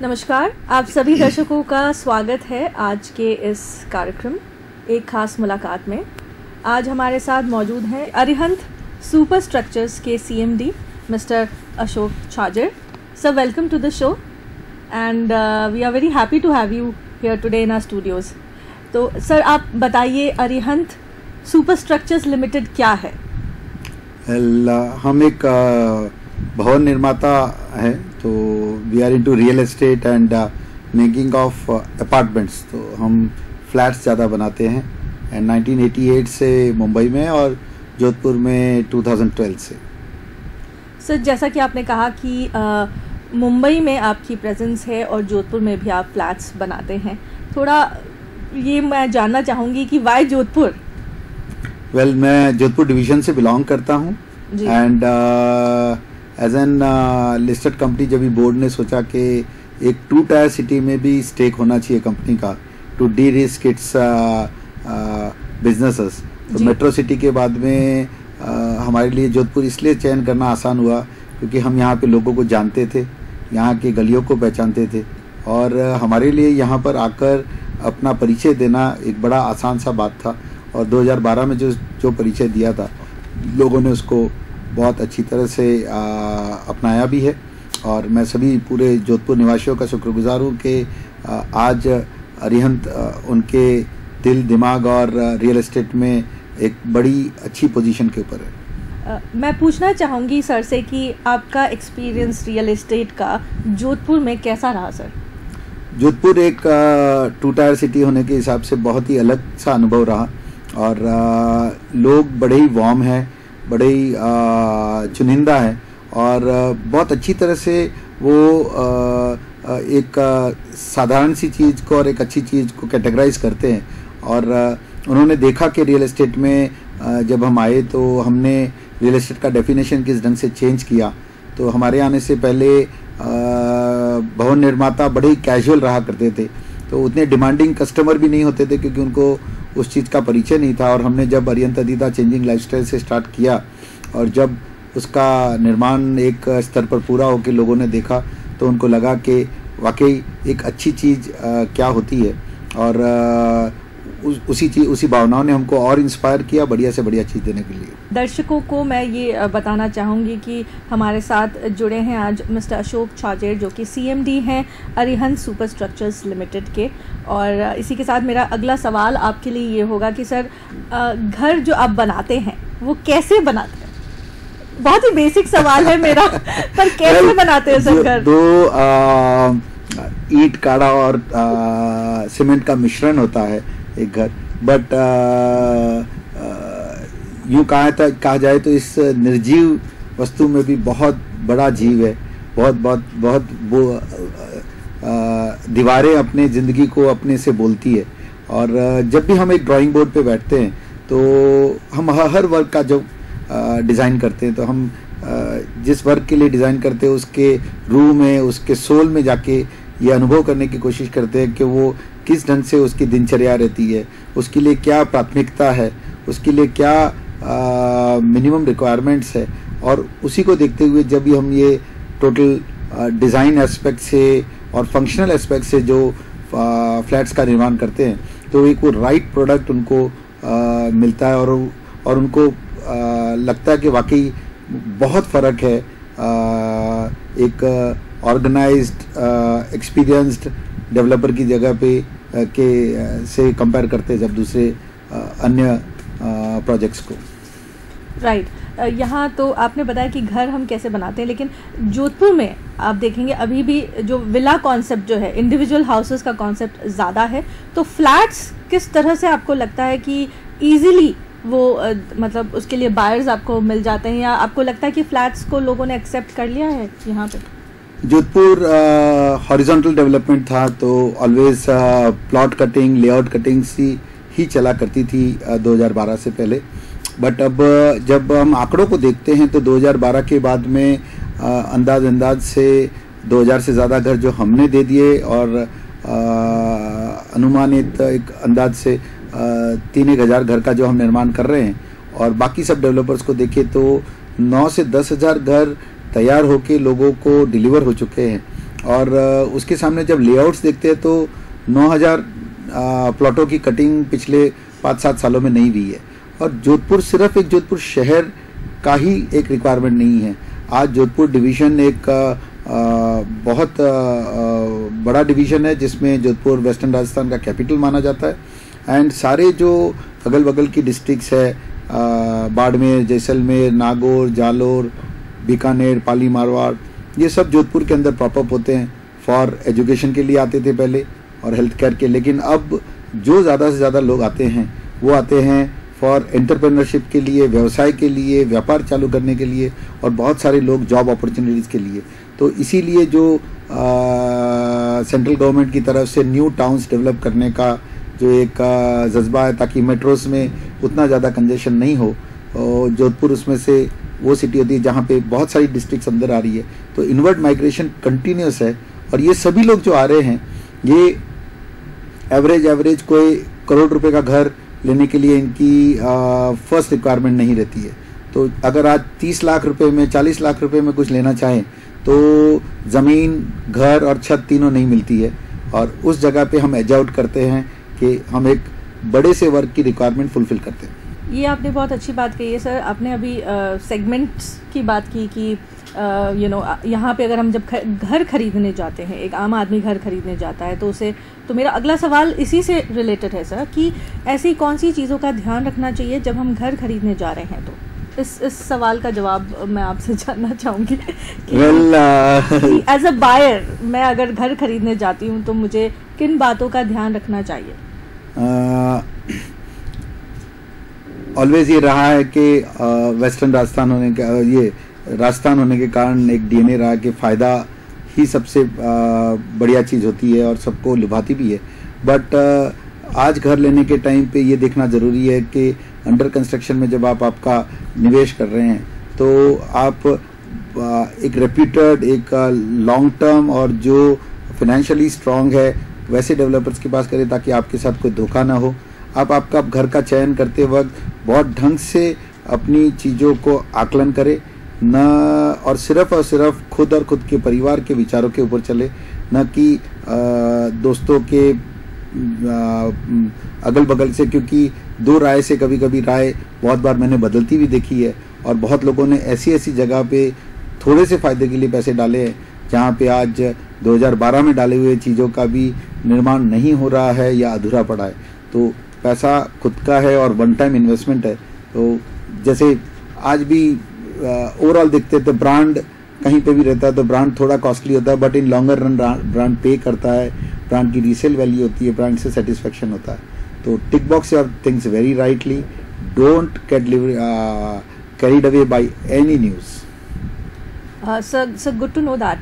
नमस्कार, आप सभी दर्शकों का स्वागत है आज के इस कार्यक्रम एक खास मुलाकात में। आज हमारे साथ मौजूद हैं अरिहंत सुपर स्ट्रक्चर्स के CMD mister Ashok Chhajed. Sir, welcome to the show and we are very happy to have you here today in our studios. तो सर, आप बताइए अरिहंत सुपर स्ट्रक्चर्स लिमिटेड क्या है? हम एक भवन निर्माता है, तो we are into real estate and making of apartments. तो हम फ्लैट्स ज़्यादा बनाते हैं एंड 1988 से मुंबई में और जोधपुर में 2012 से। सर, जैसा कि आपने कहा कि मुंबई में आपकी प्रेजेंस है और जोधपुर में भी आप फ्लैट्स बनाते हैं, थोड़ा ये मैं जानना चाहूँगी कि वाई जोधपुर? वेल, मैं जोधपुर डिवीज़न से बिलोंग करता हूँ and as a listed company जब भी बोर्ड ने सोचा कि एक 2 टायर सिटी में भी स्टेक होना चाहिए कंपनी का to derisk its businesses, तो मेट्रो सिटी के बाद में हमारे लिए जोधपुर इसलिए चयन करना आसान हुआ क्योंकि हम यहाँ पे लोगों को जानते थे, यहाँ के गलियों को पहचानते थे और हमारे लिए यहाँ पर आकर अपना परिचय देना एक बड़ा आसान सा बात था। और 2012 में जो परिचय दिया था, लोगों ने उसको बहुत अच्छी तरह से अपनाया भी है और मैं सभी पूरे जोधपुर निवासियों का शुक्रगुजार हूँ कि आज अरिहंत उनके दिल दिमाग और रियल एस्टेट में एक बड़ी अच्छी पोजीशन के ऊपर है। मैं पूछना चाहूँगी सर से कि आपका एक्सपीरियंस रियल एस्टेट का जोधपुर में कैसा रहा सर? जोधपुर एक 2 टायर सिटी होने के हिसाब से बहुत ही अलग सा अनुभव रहा और लोग बड़े ही वार्म हैं, बड़े ही चुनिंदा है और बहुत अच्छी तरह से वो एक साधारण सी चीज़ को और एक अच्छी चीज़ को कैटेगराइज करते हैं। और उन्होंने देखा कि रियल एस्टेट में जब हम आए तो हमने रियल एस्टेट का डेफिनेशन किस ढंग से चेंज किया। तो हमारे आने से पहले भवन निर्माता बड़े ही कैजुअल रहा करते थे, तो उतने डिमांडिंग कस्टमर भी नहीं होते थे क्योंकि उनको उस चीज़ का परिचय नहीं था। और हमने जब अरिहंत अदिता चेंजिंग लाइफस्टाइल से स्टार्ट किया और जब उसका निर्माण एक स्तर पर पूरा होकर लोगों ने देखा तो उनको लगा कि वाकई एक अच्छी चीज़ क्या होती है और उसी भावनाओं ने हमको और इंस्पायर किया बढ़िया से बढ़िया चीज़ देने के लिए। दर्शकों को मैं ये बताना चाहूँगी कि हमारे साथ जुड़े हैं आज मिस्टर अशोक छाजेड़ जो कि CMD हैं अरिहंत सुपर स्ट्रक्चर्स लिमिटेड के। और इसी के साथ मेरा अगला सवाल आपके लिए ये होगा कि सर, घर जो आप बनाते हैं वो कैसे बनाते हैं? बहुत ही बेसिक सवाल है मेरा पर कैसे बनाते हैं सर घर? ईंट काड़ा और सीमेंट का मिश्रण होता है एक घर, बट यूँ कहा जाए तो इस निर्जीव वस्तु में भी बहुत बड़ा जीव है। बहुत वो दीवारें अपने ज़िंदगी को अपने से बोलती है। और जब भी हम एक ड्राइंग बोर्ड पे बैठते हैं तो हम हर वर्क का जो डिज़ाइन करते हैं, तो हम जिस वर्क के लिए डिज़ाइन करते हैं उसके रूह में, उसके सोल में जाके ये अनुभव करने की कोशिश करते हैं कि वो किस ढंग से उसकी दिनचर्या रहती है, उसके लिए क्या प्राथमिकता है, उसके लिए क्या मिनिमम रिक्वायरमेंट्स है। और उसी को देखते हुए जब भी हम ये टोटल डिज़ाइन एस्पेक्ट से और फंक्शनल एस्पेक्ट से जो फ्लैट्स का निर्माण करते हैं तो एक वो राइट प्रोडक्ट उनको मिलता है और उनको लगता है कि वाकई बहुत फ़र्क है एक ऑर्गेनाइज्ड एक्सपीरियंस्ड डेवलपर की जगह पे से कंपेयर करते हैं जब दूसरे अन्य प्रोजेक्ट्स को। राइट, यहाँ तो आपने बताया कि घर हम कैसे बनाते हैं, लेकिन जोधपुर में आप देखेंगे अभी भी जो विला कॉन्सेप्ट जो है, इंडिविजुअल हाउसेस का कॉन्सेप्ट ज़्यादा है। तो फ्लैट्स किस तरह से आपको लगता है कि ईजिली वो मतलब उसके लिए बायर्स आपको मिल जाते हैं, या आपको लगता है कि फ्लैट्स को लोगों ने एक्सेप्ट कर लिया है यहाँ पे? जोधपुर हॉरिजॉन्टल डेवलपमेंट था तो always plot cutting, layout cutting ही चला करती थी 2012 से पहले। बट अब जब हम आंकड़ों को देखते हैं तो 2012 के बाद में अंदाज से 2000 से ज़्यादा घर जो हमने दे दिए और अनुमानित एक अंदाज से 3-1 हज़ार घर का जो हम निर्माण कर रहे हैं। और बाकी सब डेवलपर्स को देखें तो 9 से 10 हज़ार घर तैयार होके लोगों को डिलीवर हो चुके हैं। और उसके सामने जब लेआउट्स देखते हैं तो 9000 प्लॉटों की कटिंग पिछले 5-7 सालों में नहीं हुई है। और जोधपुर सिर्फ एक जोधपुर शहर का ही एक रिक्वायरमेंट नहीं है। आज जोधपुर डिवीज़न एक बहुत बड़ा डिवीज़न है जिसमें जोधपुर वेस्टर्न राजस्थान का कैपिटल माना जाता है। एंड सारे जो अगल बगल की डिस्ट्रिक्ट्स है, बाड़मेर, जैसलमेर, नागौर, जालोर, बीकानेर, पाली, मारवाड़, ये सब जोधपुर के अंदर प्रॉपअप होते हैं। फॉर एजुकेशन के लिए आते थे पहले और हेल्थ केयर के, लेकिन अब जो ज़्यादा से ज़्यादा लोग आते हैं वो आते हैं फॉर एंटरप्रेन्योरशिप के लिए, व्यवसाय के लिए, व्यापार चालू करने के लिए, और बहुत सारे लोग जॉब अपॉर्चुनिटीज़ के लिए। तो इसीलिए जो सेंट्रल गवर्नमेंट की तरफ से न्यू टाउन्स डेवलप करने का जो एक जज्बा है ताकि मेट्रोस में उतना ज़्यादा कंजेशन नहीं हो, और जोधपुर उसमें से वो सिटी होती है जहाँ पे बहुत सारी डिस्ट्रिक्ट्स अंदर आ रही है। तो इनवर्ड माइग्रेशन कंटिन्यूस है और ये सभी लोग जो आ रहे हैं ये एवरेज कोई करोड़ रुपए का घर लेने के लिए इनकी फर्स्ट रिक्वायरमेंट नहीं रहती है। तो अगर आज 30 लाख रुपए में, 40 लाख रुपए में कुछ लेना चाहें तो ज़मीन, घर और छत तीनों नहीं मिलती है। और उस जगह पे हम एज आउट करते हैं कि हम एक बड़े से वर्क की रिक्वायरमेंट फुलफिल करते हैं। ये आपने बहुत अच्छी बात कही है सर। आपने अभी सेगमेंट्स की बात की कि यहाँ पे अगर हम जब घर खरीदने जाते हैं, एक आम आदमी घर खरीदने जाता है तो मेरा अगला सवाल इसी से रिलेटेड है सर कि ऐसी कौन सी चीज़ों का ध्यान रखना चाहिए जब हम घर खरीदने जा रहे हैं। तो इस सवाल का जवाब मैं आपसे जानना चाहूँगी कि एज अ बायर मैं अगर घर खरीदने जाती हूँ तो मुझे किन बातों का ध्यान रखना चाहिए? ऑलवेज ये रहा है कि वेस्टर्न राजस्थान होने का, ये राजस्थान होने के कारण एक डीएनए रहा कि फ़ायदा ही सबसे बढ़िया चीज़ होती है और सबको लुभाती भी है। बट आज घर लेने के टाइम पे ये देखना ज़रूरी है कि अंडर कंस्ट्रक्शन में जब आप आपका निवेश कर रहे हैं तो आप एक रेप्यूटेड, एक लॉन्ग टर्म और जो फाइनेंशियली स्ट्रांग है वैसे डेवलपर्स के पास करें ताकि आपके साथ कोई धोखा ना हो। आप आपका घर का चयन करते वक्त बहुत ढंग से अपनी चीज़ों को आकलन करें न, और सिर्फ खुद और खुद के परिवार के विचारों के ऊपर चले, न कि दोस्तों के अगल बगल से, क्योंकि दो राय से कभी कभी राय बहुत बार मैंने बदलती भी देखी है। और बहुत लोगों ने ऐसी जगह पे थोड़े से फ़ायदे के लिए पैसे डाले हैं जहाँ पे आज 2012 में डाले हुए चीज़ों का भी निर्माण नहीं हो रहा है या अधूरा पड़ा है। तो पैसा खुद का है और वन टाइम इन्वेस्टमेंट है। तो जैसे आज भी ओवरऑल देखते हैं तो ब्रांड कहीं पे भी रहता है तो ब्रांड थोड़ा कॉस्टली होता है, but in longer run brand पे करता है, ब्रांड की रीसेल वैल्यू होती है, ब्रांड से सेटिस्फेक्शन होता है। तो tick box your things very rightly, don't get carried away by any news. Sir good to know that.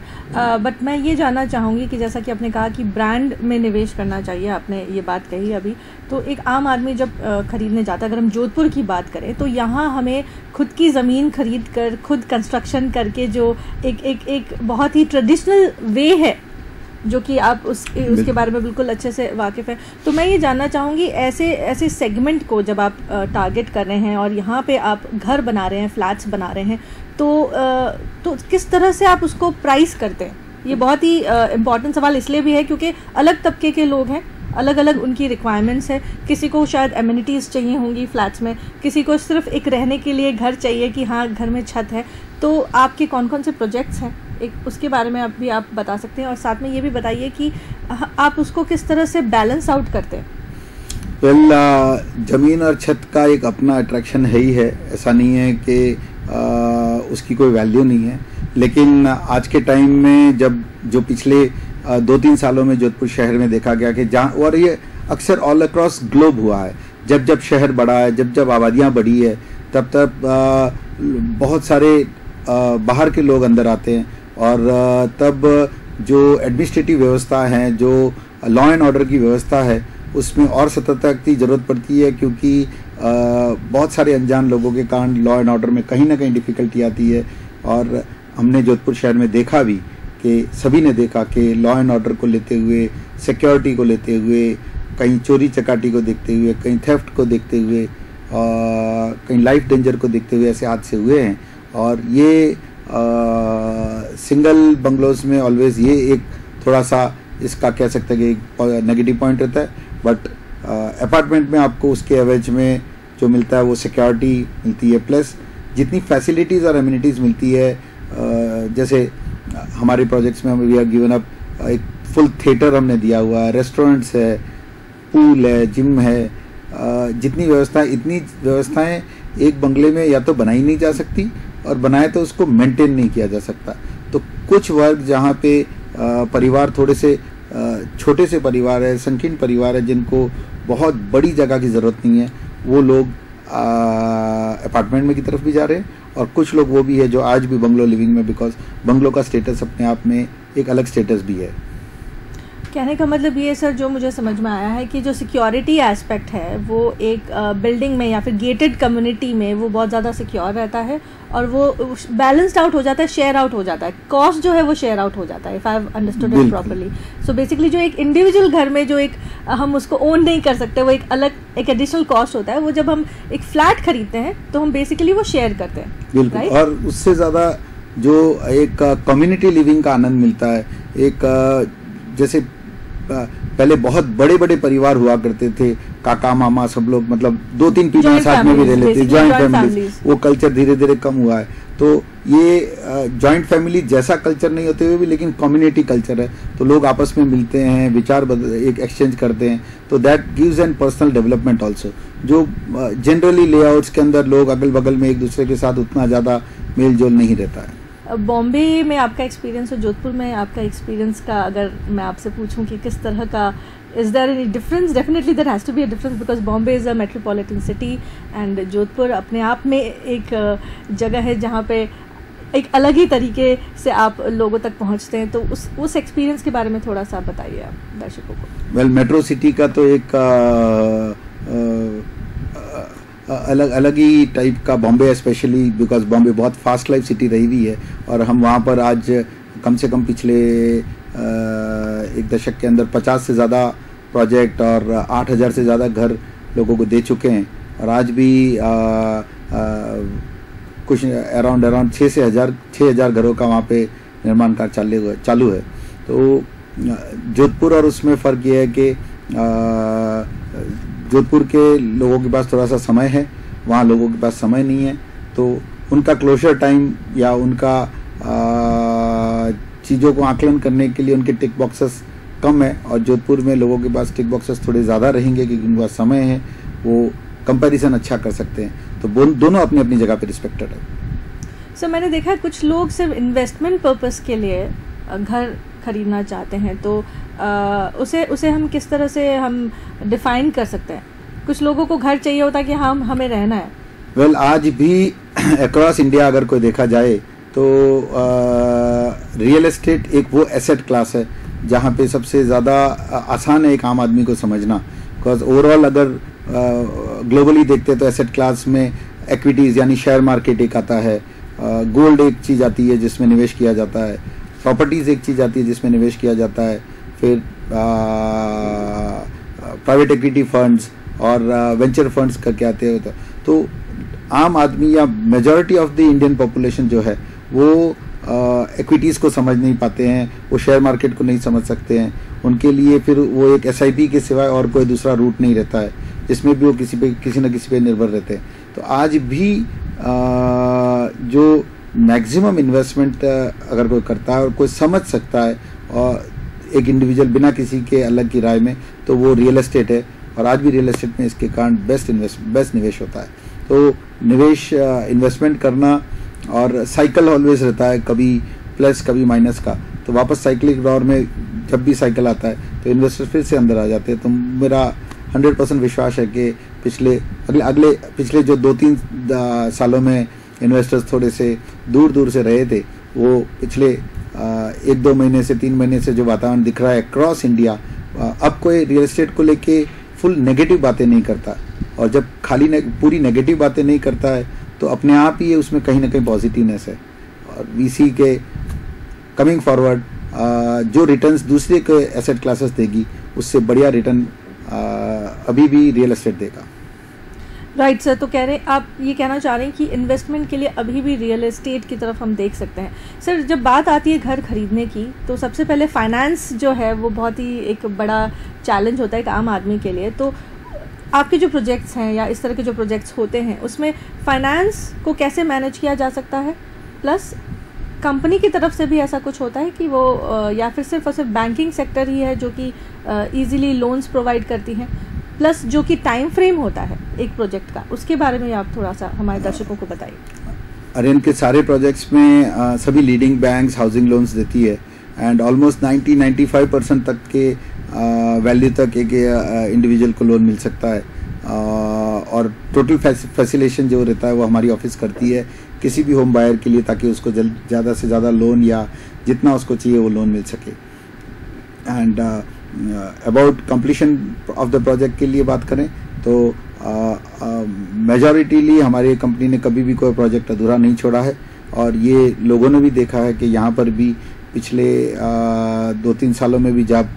But मैं ये जानना चाहूँगी कि जैसा कि आपने कहा कि ब्रांड में निवेश करना चाहिए, आपने ये बात कही अभी, तो एक आम आदमी जब खरीदने जाता है, अगर हम जोधपुर की बात करें तो यहाँ हमें खुद की ज़मीन खरीद कर खुद कंस्ट्रक्शन करके जो एक बहुत ही ट्रेडिशनल वे है जो कि आप उसके बारे में बिल्कुल अच्छे से वाकिफ़ हैं। तो मैं ये जानना चाहूँगी ऐसे सेगमेंट को जब आप टारगेट कर रहे हैं और यहाँ पे आप घर बना रहे हैं, फ्लैट्स बना रहे हैं, तो किस तरह से आप उसको प्राइस करते हैं? ये बहुत ही इम्पॉर्टेंट सवाल इसलिए भी है क्योंकि अलग तबके के लोग हैं, अलग अलग उनकी रिक्वायरमेंट्स है। किसी को शायद एमिनिटीज़ चाहिए होंगी फ्लैट्स में, किसी को सिर्फ एक रहने के लिए घर चाहिए कि हाँ घर में छत है। तो आपके कौन कौन से प्रोजेक्ट्स हैं, एक उसके बारे में आप बता सकते हैं, और साथ में ये भी बताइए कि आप उसको किस तरह से बैलेंस आउट करते हैं। ज़मीन और छत का एक अपना अट्रैक्शन है ही है, ऐसा नहीं है कि उसकी कोई वैल्यू नहीं है। लेकिन आज के टाइम में जब जो पिछले 2-3 सालों में जोधपुर शहर में देखा गया कि जहाँ, और ये अक्सर ऑल अक्रॉस ग्लोब हुआ है, जब शहर बढ़ा है, जब आबादियाँ बढ़ी है, तब बहुत सारे बाहर के लोग अंदर आते हैं, और तब जो एडमिनिस्ट्रेटिव व्यवस्था है, जो लॉ एंड ऑर्डर की व्यवस्था है, उसमें और सतर्कता की ज़रूरत पड़ती है, क्योंकि बहुत सारे अनजान लोगों के कारण लॉ एंड ऑर्डर में कहीं ना कहीं डिफ़िकल्टी आती है। और हमने जोधपुर शहर में देखा भी कि सभी ने देखा कि लॉ एंड ऑर्डर को लेते हुए, सिक्योरिटी को लेते हुए, कहीं चोरी चकाटी को देखते हुए, कहीं थेफ्ट को देखते हुए, कहीं लाइफ डेंजर को देखते हुए ऐसे हादसे हुए हैं। और ये सिंगल बंगलोज में ऑलवेज ये एक थोड़ा सा इसका कह सकते हैं कि नेगेटिव पॉइंट रहता है, बट अपार्टमेंट में आपको उसके एवरेज में जो मिलता है वो सिक्योरिटी मिलती है, प्लस जितनी फैसिलिटीज़ और एमिनिटीज़ मिलती है, जैसे हमारे प्रोजेक्ट्स में वी आर गिवन अप एक फुल थिएटर हमने दिया हुआ है, रेस्टोरेंट्स है, पूल है, जिम है, जितनी व्यवस्था, इतनी व्यवस्थाएं एक बंगले में या तो बनाई नहीं जा सकती और बनाए तो उसको मेंटेन नहीं किया जा सकता। तो कुछ वर्ग जहाँ पे परिवार थोड़े से छोटे से परिवार है, संकीर्ण परिवार है, जिनको बहुत बड़ी जगह की ज़रूरत नहीं है, वो लोग अपार्टमेंट में की तरफ भी जा रहे हैं, और कुछ लोग वो भी है जो आज भी बंगलो लिविंग में, बिकॉज बंगलो का स्टेटस अपने आप में एक अलग स्टेटस भी है। कहने का मतलब ये सर, जो मुझे समझ में आया है कि जो सिक्योरिटी एस्पेक्ट है वो एक बिल्डिंग में या फिर गेटेड कम्युनिटी में वो बहुत ज़्यादा सिक्योर रहता है और वो बैलेंस्ड आउट हो जाता है, शेयर आउट हो जाता है, कॉस्ट जो है वो शेयर आउट हो जाता है, if I have understood it properly. So basically जो एक इंडिविजुअल घर में जो एक हम उसको ओन नहीं कर सकते, वो एक अलग एक एडिशनल कॉस्ट होता है, वो जब हम एक फ्लैट खरीदते हैं तो हम बेसिकली वो शेयर करते हैं। बिल्कुल, और उससे ज़्यादा जो एक कम्युनिटी लिविंग का आनंद मिलता है, एक जैसे पहले बहुत बड़े बड़े परिवार हुआ करते थे, काका मामा सब लोग, मतलब 2-3 पीढ़ियां साथ में भी रह लेते, जॉइंट फैमिली, वो कल्चर धीरे धीरे कम हुआ है। तो ये जॉइंट फैमिली जैसा कल्चर नहीं होते हुए भी लेकिन कम्युनिटी कल्चर है, तो लोग आपस में मिलते हैं, विचार एक एक्सचेंज करते हैं, तो that gives an personal development also. जो जनरली लेआउट्स के अंदर लोग अगल बगल में एक दूसरे के साथ उतना ज़्यादा मेल जोल नहीं रहता है। बॉम्बे में आपका एक्सपीरियंस और जोधपुर में आपका एक्सपीरियंस का अगर मैं आपसे पूछूं कि किस तरह का, is there any difference? Definitely there has to be a difference because Bombay is a metropolitan city and Jodhpur अपने आप में एक जगह है जहाँ पे एक अलग ही तरीके से आप लोगों तक पहुँचते हैं। तो उस एक्सपीरियंस के बारे में थोड़ा सा बताइए आप दर्शकों को। वेल, मेट्रो सिटी का तो एक अलग ही टाइप का बॉम्बे, स्पेशली बिकॉज बॉम्बे बहुत फास्ट लाइफ सिटी रही हुई है, और हम वहाँ पर आज कम से कम पिछले एक दशक के अंदर 50 से ज़्यादा प्रोजेक्ट और 8,000 से ज़्यादा घर लोगों को दे चुके हैं, और आज भी कुछ अराउंड 6,000 घरों का वहाँ पे निर्माण कार्य चालू है। तो जोधपुर और उसमें फ़र्क ये है कि जोधपुर के लोगों के पास थोड़ा सा समय है, वहाँ लोगों के पास समय नहीं है, तो उनका क्लोजर टाइम या उनका चीज़ों को आकलन करने के लिए उनके टिक बॉक्सेस कम है, और जोधपुर में लोगों के पास टिक बॉक्सेस थोड़े ज़्यादा रहेंगे क्योंकि उनके पास समय है, वो कंपैरिजन अच्छा कर सकते हैं। तो दोनों अपनी अपनी जगह पे रिस्पेक्टेड है। सर, मैंने देखा कुछ लोग सिर्फ इन्वेस्टमेंट पर्पस के लिए घर खरीदना चाहते हैं, तो उसे हम किस तरह से हम डिफाइन कर सकते हैं? कुछ लोगों को घर चाहिए होता है कि हमें रहना है। वेल, आज भी अक्रॉस इंडिया अगर कोई देखा जाए तो रियल एस्टेट एक वो एसेट क्लास है जहाँ पे सबसे ज़्यादा आसान है एक आम आदमी को समझना, बिकॉज ओवरऑल अगर ग्लोबली देखते हैं तो एसेट क्लास में इक्विटीज़ यानी शेयर मार्केट एक आता है, गोल्ड एक चीज़ आती है जिसमें निवेश किया जाता है, प्रॉपर्टीज़ एक चीज़ आती है जिसमें निवेश किया जाता है, फिर प्राइवेट इक्विटी फंड्स और वेंचर फंड्स करके आते हैं। तो आम आदमी या majority of the Indian population जो है वो इक्विटीज़ को समझ नहीं पाते हैं, वो शेयर मार्केट को नहीं समझ सकते हैं, उनके लिए फिर वो एक SIP के सिवाय और कोई दूसरा रूट नहीं रहता है जिसमें भी वो किसी न किसी पे निर्भर रहते हैं। तो आज भी जो मैक्सिमम इन्वेस्टमेंट अगर कोई करता है और कोई समझ सकता है और एक इंडिविजुअल बिना किसी के अलग की राय में, तो वो रियल एस्टेट है, और आज भी रियल एस्टेट में इसके कारण बेस्ट निवेश होता है। तो निवेश इन्वेस्टमेंट करना, और साइकिल ऑलवेज रहता है, कभी प्लस कभी माइनस का, तो वापस साइक्लिक दौर में जब भी साइकिल आता है तो इन्वेस्टर फिर से अंदर आ जाते हैं। तो मेरा 100% विश्वास है कि पिछले जो 2-3 सालों में इन्वेस्टर्स थोड़े से दूर से रहे थे, वो पिछले 1-2 महीने से 3 महीने से जो वातावरण दिख रहा है अक्रॉस इंडिया, अब कोई रियल एस्टेट को लेके फुल नेगेटिव बातें नहीं करता, और जब पूरी नेगेटिव बातें नहीं करता है तो अपने आप ही उसमें कहीं ना कहीं पॉजिटिवनेस है। और VC के कमिंग फॉरवर्ड जो रिटर्न्स दूसरे के एसेट क्लासेस देगी उससे बढ़िया रिटर्न अभी भी रियल एस्टेट देगा। राइट सर, तो कह रहे हैं आप ये कहना चाह रहे हैं कि इन्वेस्टमेंट के लिए अभी भी रियल एस्टेट की तरफ हम देख सकते हैं। सर, जब बात आती है घर खरीदने की तो सबसे पहले फाइनेंस जो है वो बहुत ही एक बड़ा चैलेंज होता है एक आम आदमी के लिए। तो आपके जो प्रोजेक्ट्स हैं या इस तरह के जो प्रोजेक्ट्स होते हैं उसमें फाइनेंस को कैसे मैनेज किया जा सकता है, प्लस कंपनी की तरफ से भी ऐसा कुछ होता है कि वो या फिर सिर्फ और सिर्फ बैंकिंग सेक्टर ही है जो कि ईजिली लोन्स प्रोवाइड करती हैं, प्लस जो कि टाइम फ्रेम होता है एक प्रोजेक्ट का, उसके बारे में आप थोड़ा सा हमारे दर्शकों को बताइए। आर्यन के सारे प्रोजेक्ट्स में सभी लीडिंग बैंक्स हाउसिंग लोन्स देती है एंड ऑलमोस्ट 90-95% तक के वैल्यू तक एक इंडिविजुअल को लोन मिल सकता है और टोटल फैसिलेशन जो रहता है वो हमारी ऑफिस करती है किसी भी होम बायर के लिए, ताकि उसको ज़्यादा से ज़्यादा लोन या जितना उसको चाहिए वो लोन मिल सके। And about completion of the project के लिए बात करें तो मेजॉरिटीली हमारी कंपनी ने कभी भी कोई प्रोजेक्ट अधूरा नहीं छोड़ा है और ये लोगों ने भी देखा है कि यहाँ पर भी पिछले 2-3 सालों में भी जब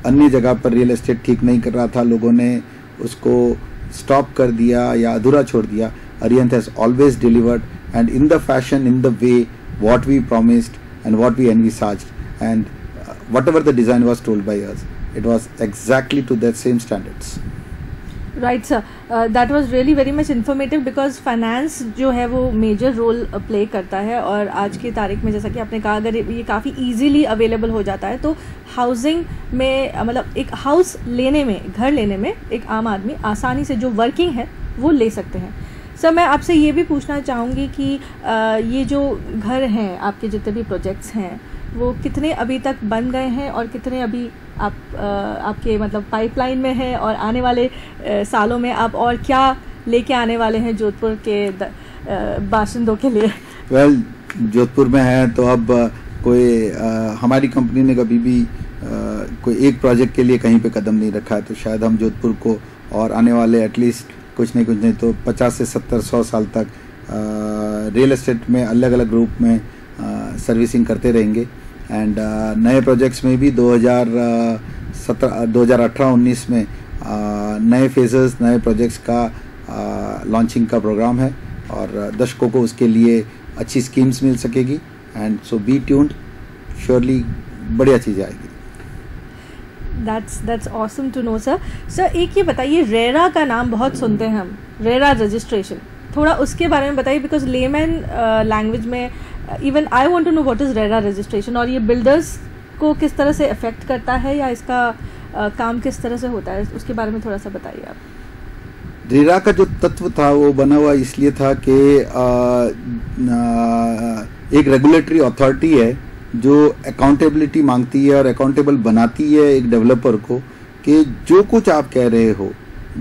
अन्य जगह पर रियल एस्टेट ठीक नहीं कर रहा था, लोगों ने उसको स्टॉप कर दिया या अधूरा छोड़ दिया, Arihant has always delivered and in the fashion, in the way what we promised and what we envisaged, and whatever the design was told by us, it was exactly to that same standards. Right sir, that was really very much informative because finance जो है वो major role play करता है और आज की तारीख में जैसा कि आपने कहा अगर ये काफ़ी easily available हो जाता है तो हाउसिंग में मतलब एक हाउस लेने में, घर लेने में एक आम आदमी आसानी से जो वर्किंग है वो ले सकते हैं। सर, मैं आपसे ये भी पूछना चाहूँगी कि ये जो घर हैं आपके जितने भी प्रोजेक्ट्स हैं वो कितने अभी तक बन गए हैं और कितने अभी आपके मतलब पाइपलाइन में है और आने वाले सालों में आप और क्या लेके आने वाले हैं जोधपुर के बाशिंदों के लिए? वेल, जोधपुर में है तो अब कोई हमारी कंपनी ने कभी भी कोई एक प्रोजेक्ट के लिए कहीं पे कदम नहीं रखा है, तो शायद हम जोधपुर को और आने वाले एटलीस्ट कुछ नहीं तो 50 से 70-100 साल तक रियल एस्टेट में अलग अलग ग्रुप में सर्विसिंग करते रहेंगे। एंड नए प्रोजेक्ट्स में भी 2018-19 में नए फेजेस, नए प्रोजेक्ट्स का लॉन्चिंग का प्रोग्राम है और दर्शकों को उसके लिए अच्छी स्कीम्स मिल सकेगी। And so be tuned, surely बढ़िया चीज़ें आएगी। That's awesome to know sir. Sir, एक ये बताइए, रेरा का नाम बहुत सुनते हैं हम, रेरा रजिस्ट्रेशन, थोड़ा उसके बारे में बताइए बिकॉज लेमैन लैंग्वेज में even I want to know what is RERA registration और ये बिल्डर्स को किस तरह से अफेक्ट करता है या इसका काम किस तरह से होता है, उसके बारे में थोड़ा सा बताइए आप। रेरा का जो तत्व था वो बना हुआ इसलिए था कि एक रेगुलेटरी अथॉरिटी है जो अकाउंटेबिलिटी मांगती है और अकाउंटेबल बनाती है एक डेवलपर को कि जो कुछ आप कह रहे हो,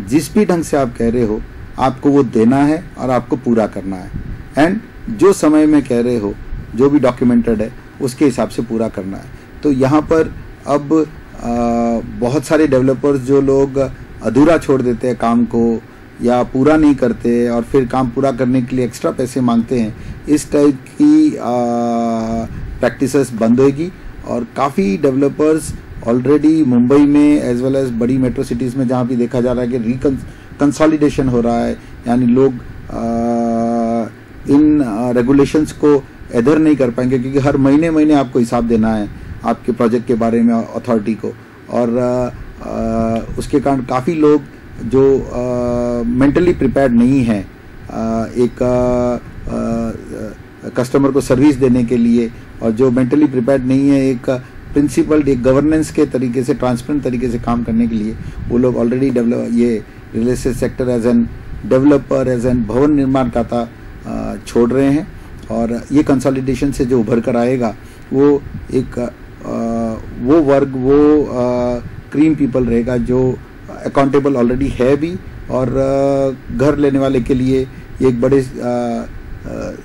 जिस भी ढंग से आप कह रहे हो, आपको वो देना है और आपको पूरा करना है। एंड जो समय में कह रहे हो, जो भी डॉक्यूमेंटेड है, उसके हिसाब से पूरा करना है। तो यहाँ पर अब बहुत सारे डेवलपर्स जो लोग अधूरा छोड़ देते हैं काम को या पूरा नहीं करते और फिर काम पूरा करने के लिए एक्स्ट्रा पैसे मांगते हैं, इस टाइप की प्रैक्टिसेस बंद होगी और काफ़ी डेवलपर्स ऑलरेडी मुंबई में एज वेल एज बड़ी मेट्रो सिटीज़ में जहाँ भी देखा जा रहा है कि कंसोलिडेशन हो रहा है, यानी लोग इन रेगुलेशंस को एडर नहीं कर पाएंगे क्योंकि हर महीने आपको हिसाब देना है आपके प्रोजेक्ट के बारे में अथॉरिटी को। और उसके कारण काफ़ी लोग जो मेंटली प्रिपेयर्ड नहीं है एक कस्टमर को सर्विस देने के लिए, और जो मेंटली प्रिपेयर्ड नहीं है एक प्रिंसिपल, एक गवर्नेंस के तरीके से, ट्रांसपेरेंट तरीके से काम करने के लिए, वो लोग ऑलरेडी ये real estate sector as an developer, as an भवन निर्माणकर्ता छोड़ रहे हैं। और ये कंसोलिडेशन से जो उभर कर आएगा वो एक वो वर्ग, वो क्रीम पीपल रहेगा जो अकाउंटेबल ऑलरेडी है भी, और घर लेने वाले के लिए एक बड़े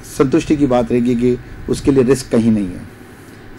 संतुष्टि की बात रहेगी कि उसके लिए रिस्क कहीं नहीं है।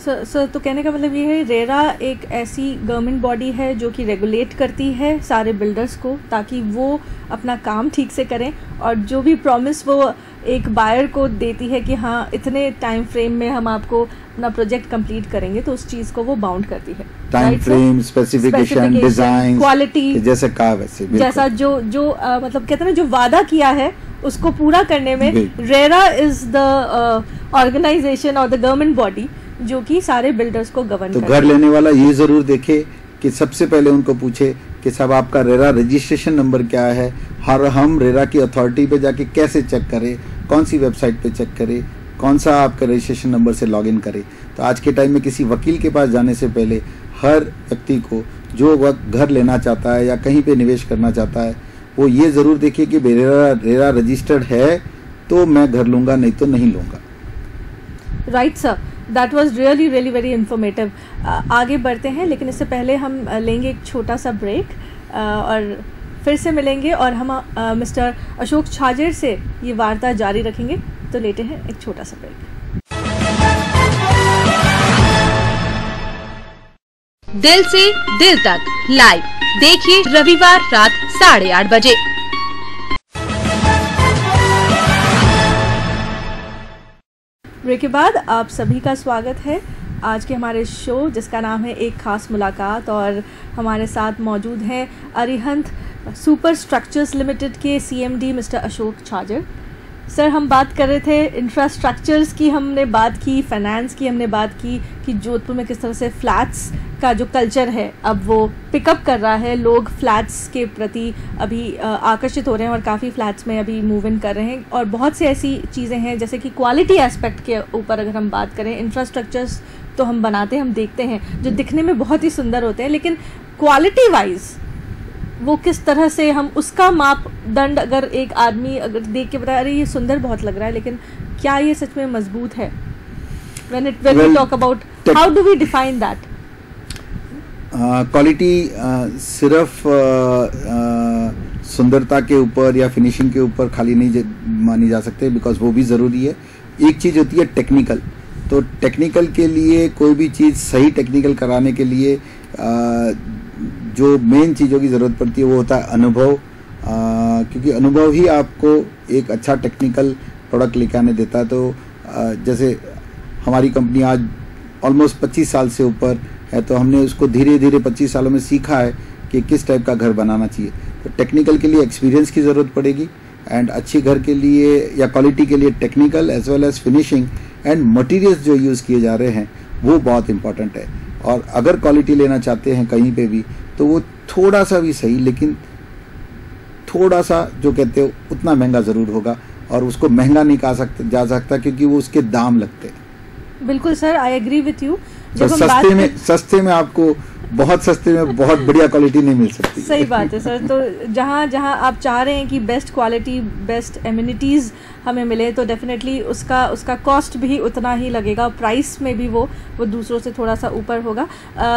सर तो कहने का मतलब ये है, रेरा एक ऐसी गवर्नमेंट बॉडी है जो कि रेगुलेट करती है सारे बिल्डर्स को ताकि वो अपना काम ठीक से करें, और जो भी प्रॉमिस वो एक बायर को देती है कि हाँ इतने टाइम फ्रेम में हम आपको अपना प्रोजेक्ट कंप्लीट करेंगे, तो उस चीज़ को वो बाउंड करती है। Time frame, specification, design, quality, जैसे कहा वैसे जैसा जो मतलब कहते हैं ना, जो वादा किया है उसको पूरा करने में रेरा इज द ऑर्गेनाइजेशन और द गवर्नमेंट बॉडी जो कि सारे बिल्डर्स को गवर्न तो घर लेने वाला ये जरूर देखे कि सबसे पहले उनको पूछे कि साहब आपका रेरा रजिस्ट्रेशन नंबर क्या है, हर हम रेरा की अथॉरिटी पे जाके कैसे चेक करें, कौन सी वेबसाइट पे चेक करें, कौन सा आपका रजिस्ट्रेशन नंबर से लॉगिन करें। तो आज के टाइम में किसी वकील के पास जाने से पहले हर व्यक्ति को जो घर लेना चाहता है या कहीं पे निवेश करना चाहता है वो ये जरूर देखिए कि रेरा रजिस्टर्ड है तो मैं घर लूंगा, नहीं तो नहीं लूंगा। Right sir, that was really really very informative. आगे बढ़ते हैं, लेकिन इससे पहले हम लेंगे एक छोटा सा ब्रेक और फिर से मिलेंगे और हम मिस्टर अशोक छाजेड़ से ये वार्ता जारी रखेंगे। तो लेते हैं एक छोटा सा ब्रेक। दिल से दिल तक लाइव देखिए रविवार रात 8:30 बजे। ब्रेक के बाद आप सभी का स्वागत है आज के हमारे शो जिसका नाम है एक खास मुलाकात, और हमारे साथ मौजूद हैं अरिहंत सुपर स्ट्रक्चर्स लिमिटेड के CMD mister Ashok Chhajed. Sir, हम बात कर रहे थे इंफ्रास्ट्रक्चर्स की, हमने बात की फाइनेंस की, हमने बात की कि जोधपुर में किस तरह से फ्लैट्स का जो कल्चर है अब वो पिकअप कर रहा है, लोग फ्लैट्स के प्रति अभी आकर्षित हो रहे हैं और काफ़ी फ्लैट्स में अभी मूव इन कर रहे हैं। और बहुत सी ऐसी चीज़ें हैं जैसे कि क्वालिटी एस्पेक्ट के ऊपर अगर हम बात करें, इंफ्रास्ट्रक्चर्स तो हम बनाते हैं, हम देखते हैं जो दिखने में बहुत ही सुंदर होते हैं, लेकिन क्वालिटी वाइज वो किस तरह से हम उसका मापदंड, अगर एक आदमी अगर देख के बता, अरे ये सुंदर बहुत लग रहा है, लेकिन क्या ये सच में मजबूत है? when we talk about how do we define that? Quality सिर्फ सुंदरता के ऊपर या फिनिशिंग के ऊपर खाली नहीं मानी जा सकते, बिकॉज वो भी ज़रूरी है। एक चीज़ होती है टेक्निकल, तो टेक्निकल के लिए कोई भी चीज़ सही टेक्निकल कराने के लिए जो मेन चीज़ों की ज़रूरत पड़ती है वो होता है अनुभव, क्योंकि अनुभव ही आपको एक अच्छा टेक्निकल प्रोडक्ट लेके आने देता है। तो जैसे हमारी कंपनी आज ऑलमोस्ट 25 साल से ऊपर है, तो हमने उसको धीरे धीरे 25 सालों में सीखा है कि किस टाइप का घर बनाना चाहिए। तो टेक्निकल के लिए एक्सपीरियंस की ज़रूरत पड़ेगी, एंड अच्छी घर के लिए या क्वालिटी के लिए technical as well as finishing and materials जो यूज़ किए जा रहे हैं वो बहुत इंपॉर्टेंट है। और अगर क्वालिटी लेना चाहते हैं कहीं पे भी, तो वो थोड़ा सा भी सही, लेकिन थोड़ा सा जो कहते हो उतना महंगा ज़रूर होगा, और उसको महंगा नहीं कहा जा सकता क्योंकि वो उसके दाम लगते हैं। बिल्कुल sir, I agree with you. सस्ते में आपको बहुत सस्ते में बहुत बढ़िया क्वालिटी नहीं मिल सकती। सही बात है सर। तो जहाँ आप चाह रहे हैं कि बेस्ट क्वालिटी, बेस्ट एमिनिटीज़ हमें मिले, तो डेफिनेटली उसका कॉस्ट भी उतना ही लगेगा, प्राइस में भी वो दूसरों से थोड़ा सा ऊपर होगा।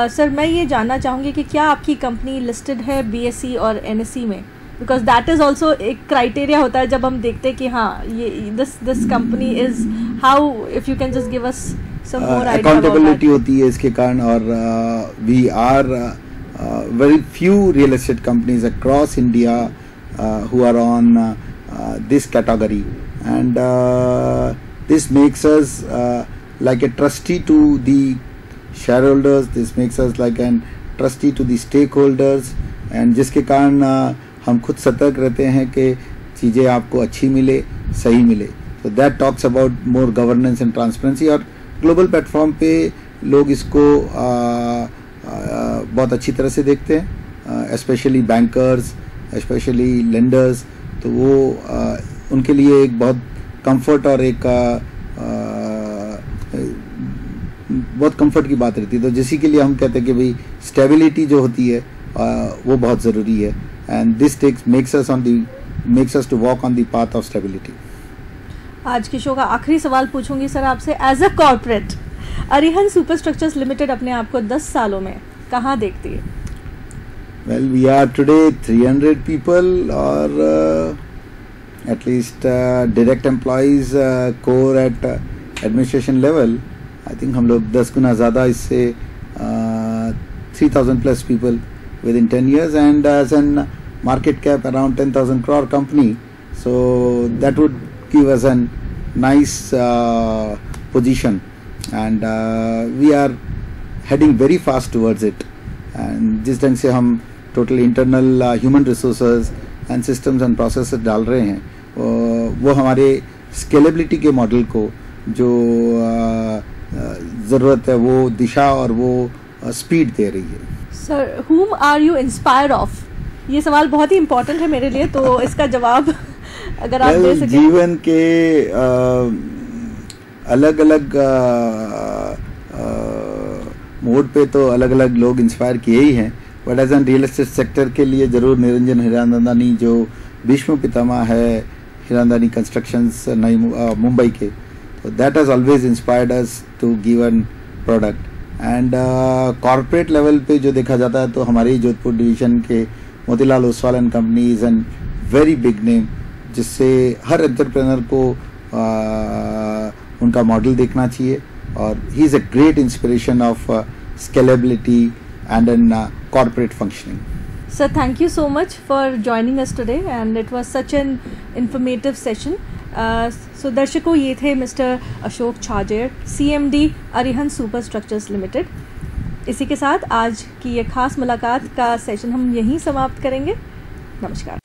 सर, मैं ये जानना चाहूँगी कि क्या आपकी कंपनी लिस्टेड है BSE और NSE में? बिकॉज दैट इज़ ऑल्सो एक क्राइटेरिया होता है जब हम देखते हैं कि हाँ ये this company is how, if you can just give us some more idea accountability होती है इसके कारण, और we are very few real estate companies across India who are on this category, and this makes us like a trustee to the shareholders, this makes us like an trustee to the stakeholders, and जिसके कारण हम खुद सतर्क रहते हैं कि चीज़ें आपको अच्छी मिले, सही मिले। So that talks about more governance and transparency, और ग्लोबल प्लेटफॉर्म पे लोग इसको बहुत अच्छी तरह से देखते हैं, स्पेशली बैंकर्स, स्पेशली लेंडर्स। तो वो उनके लिए एक बहुत कंफर्ट और एक बहुत कंफर्ट की बात रहती है। तो जिसी के लिए हम कहते हैं कि भाई स्टेबिलिटी जो होती है वो बहुत ज़रूरी है, and this makes us to walk on the path of stability. आज के शो का आखिरी सवाल पूछूंगी सर आपसे, as a corporate Arihant super structures limited अपने आप को 10 सालों में कहाँ देखती है? Well, we are today 300 people, or at least direct employees, core at administration level. I think हम लोग 10 गुना ज़्यादा इससे 3,000 plus people within 10 years, and as an market cap around 10,000 crore company, so that would give us a nice position, and we are heading very fast towards it. And जिस ढंग से हम total internal human resources and systems and processes डाल रहे हैं, वो हमारे scalability के model को जो ज़रूरत है वो दिशा और वो स्पीड दे रही है. Sir, whom are you inspired of? ये सवाल बहुत ही इम्पोर्टेंट है मेरे लिए, तो इसका जवाब अगर आप दे सकें. जीवन के अलग अलग मोड पे तो अलग अलग लोग इंस्पायर किए ही हैं, but as an real estate sector के लिए जरूर निरंजन हीरानंदानी जो विश्व पितामह है हीरानंदानी कंस्ट्रक्शंस नई मुंबई के, तो that has always inspired us to give an product. And corporate level पे जो देखा जाता है तो हमारे जोधपुर डिवीजन के Motilal Oswal and company is an very big name, जिससे हर एंटरप्रेन्योर को उनका मॉडल देखना चाहिए, और ही is a great inspiration of scalability and an corporate functioning. Sir, thank you so much for joining us today, and it was such an informative session. So दर्शकों, ये थे mister Ashok Chhajed, CMD Arihant super structures limited. इसी के साथ आज की ये खास मुलाकात का सेशन हम यहीं समाप्त करेंगे. नमस्कार.